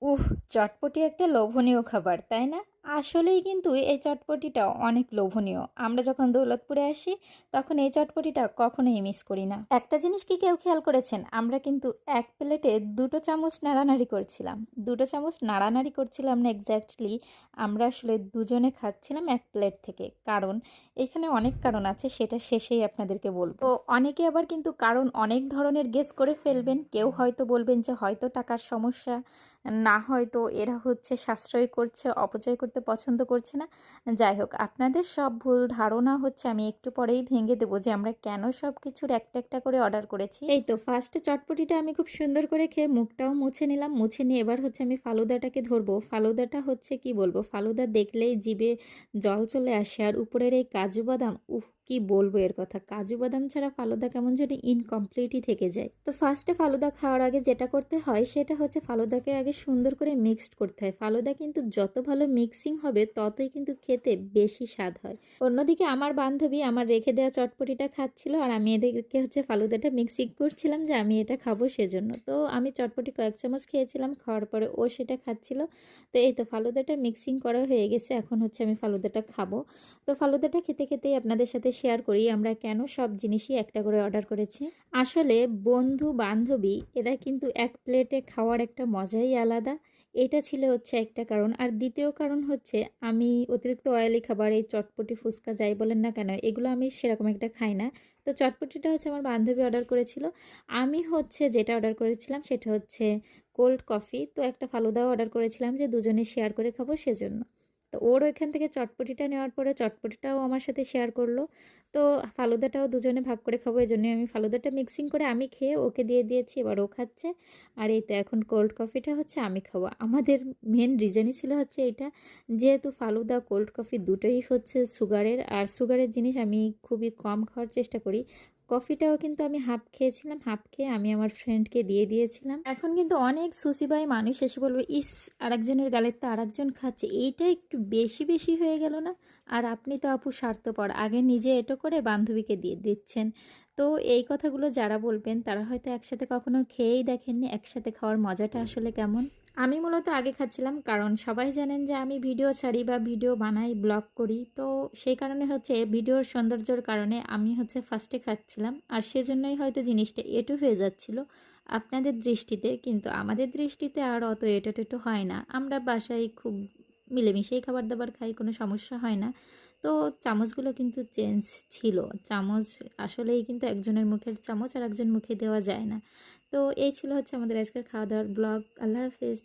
উফ! চটপটি একটা লোভনীয় খাবার, তাই না? আসলেই কিন্তু এই চটপটিটা অনেক লোভনীয়। আমরা যখন দৌলতপুরে আসি, তখন এই চটপটিটা কখনোই মিস করি না। একটা জিনিস কি কেউ খেয়াল করেছেন? আমরা কিন্তু এক প্লেটে ২ টো চামচ নাড়ানাড়ি করছিলাম। ২ টো চামচ নাড়ানাড়ি করছিলাম না এক্স্যাক্টলি, আমরা আসলে দুজনে খাচ্ছিলাম এক প্লেট থেকে। কারণ এখানে অনেক কারণ আছে, সেটা শেষেই আপনাদেরকে বলব। তো অনেকে আবার কিন্তু কারণ অনেক ধরনের গেস করে ফেলবেন। কেউ হয়তো বলবেন যে হয়তো টাকার সমস্যা, না হয়তো এরা হচ্ছে সাশ্রয় করছে, অপচয় করতে পছন্দ করছে না। যাই হোক, আপনাদের সব ভুল ধারণা হচ্ছে আমি একটু পরেই ভেঙে দেবো যে আমরা কেন সব কিছুর একটা একটা করে অর্ডার করেছি। এই তো ফার্স্টে চটপটিটা আমি খুব সুন্দর করে খেয়ে মুখটাও মুছে নিলাম। মুছে নিয়ে এবার হচ্ছে আমি ফালুদাটাকে ধরবো। ফালুদাটা হচ্ছে কি বলবো, ফালুদা দেখলেই জিভে জল চলে আসে। আর উপরের এই কাজু বাদাম, উফ কি বলবো এর কথা, কাজু বাদাম ছাড়া ফালুদা কেমন যেন ইনকমপ্লিটই থেকে যায়। তো ফার্স্টে ফালুদা খাওয়ার আগে যেটা করতে হয় সেটা হচ্ছে ফালুদাকে আগে সুন্দর করে মিক্সড করতে হয়। ফালুদা কিন্তু যত ভালো মিক্সিং হবে ততই কিন্তু খেতে বেশি স্বাদ হয়। অন্যদিকে আমার বান্ধবী আমার রেখে দেওয়া চটপটিটা খাচ্ছিল, আর আমি এদেরকে হচ্ছে ফালুদাটা মিক্সিং করছিলাম যে আমি এটা খাবো সেজন্য। তো আমি চটপটি কয়েক চামচ খেয়েছিলাম, খাওয়ার পরে ও সেটা খাচ্ছিল। তো এই তো ফালুদাটা মিক্সিং করা হয়ে গেছে, এখন হচ্ছে আমি ফালুদাটা খাবো। তো ফালুদাটা খেতে খেতেই আপনাদের সাথে শেয়ার করি আমরা কেন সব জিনিসই একটা করে অর্ডার করেছি। আসলে বন্ধু বান্ধবী এরা কিন্তু এক প্লেটে খাওয়ার একটা মজাই আলাদা। এটা ছিল হচ্ছে একটা কারণ। আর দ্বিতীয় কারণ হচ্ছে আমি অতিরিক্ত অয়েলি খাবার, এই চটপটি ফুচকা যাই বলেন না কেন, এগুলো আমি সেরকম একটা খাই না। তো চটপটিটা হচ্ছে আমার বান্ধবী অর্ডার করেছিল। আমি হচ্ছে যেটা অর্ডার করেছিলাম সেটা হচ্ছে কোল্ড কফি। তো একটা ফালুদাও অর্ডার করেছিলাম যে দুজনে শেয়ার করে খাবো সেজন্য। তো ওর ওইখান থেকে চটপটিটা নেওয়ার পরে চটপটিটাও আমার সাথে শেয়ার করলো। তো ফালুদাটাও দুজনে ভাগ করে খাবো, এই জন্যই আমি ফালুদাটা মিক্সিং করে আমি খেয়ে ওকে দিয়ে দিয়েছি, এবার ও খাচ্ছে। আর এই তো এখন কোল্ড কফিটা হচ্ছে আমি খাবো। আমাদের মেন রিজনই ছিল হচ্ছে এটা, যেহেতু ফালুদা কোল্ড কফি দুটোই হচ্ছে সুগারের, আর সুগারের জিনিস আমি খুবই কম খাওয়ার চেষ্টা করি। কফিটাও কিন্তু আমি হাফ খেয়েছিলাম, হাফ খেয়ে আমি আমার ফ্রেন্ডকে দিয়ে দিয়েছিলাম। এখন কিন্তু অনেক সুসিবাই মানুষ এসে বলবে, ইস আরেকজনের গালের তো আরেকজন খাচ্ছে, এইটা একটু বেশি বেশি হয়ে গেল না? আর আপনি তো আপু স্বার্থপর, আগে নিজে এটো করে বান্ধবীকে দিয়ে দিচ্ছেন। তো এই কথাগুলো যারা বলবেন তারা হয়তো একসাথে কখনো খেয়েই দেখেননি একসাথে খাওয়ার মজাটা আসলে কেমন। আমি মূলত আগে খাচ্ছিলাম, কারণ সবাই জানেন যে আমি ভিডিও ছাড়ি বা ভিডিও বানাই, ব্লগ করি। তো সেই কারণে হচ্ছে ভিডিওর সৌন্দর্যর কারণে আমি হচ্ছে ফার্স্টে খাচ্ছিলাম, আর সেজন্যই হয়তো জিনিসটা এঁটো হয়ে যাচ্ছিল আপনাদের দৃষ্টিতে। কিন্তু আমাদের দৃষ্টিতে আর অত এঁটো টেটো হয় না, আমরা বাসায় খুব মিলেমিশেই খাবার দাবার খাই, কোনো সমস্যা হয় না। তো চামচগুলো কিন্তু চেঞ্জ ছিল। চামচ আসলেই কিন্তু একজনের মুখের চামচ আর একজন মুখে দেওয়া যায় না। তো এই ছিল হচ্ছে আমাদের আজকের খাওয়া দাওয়ার ব্লগ। আল্লাহ হাফেজ।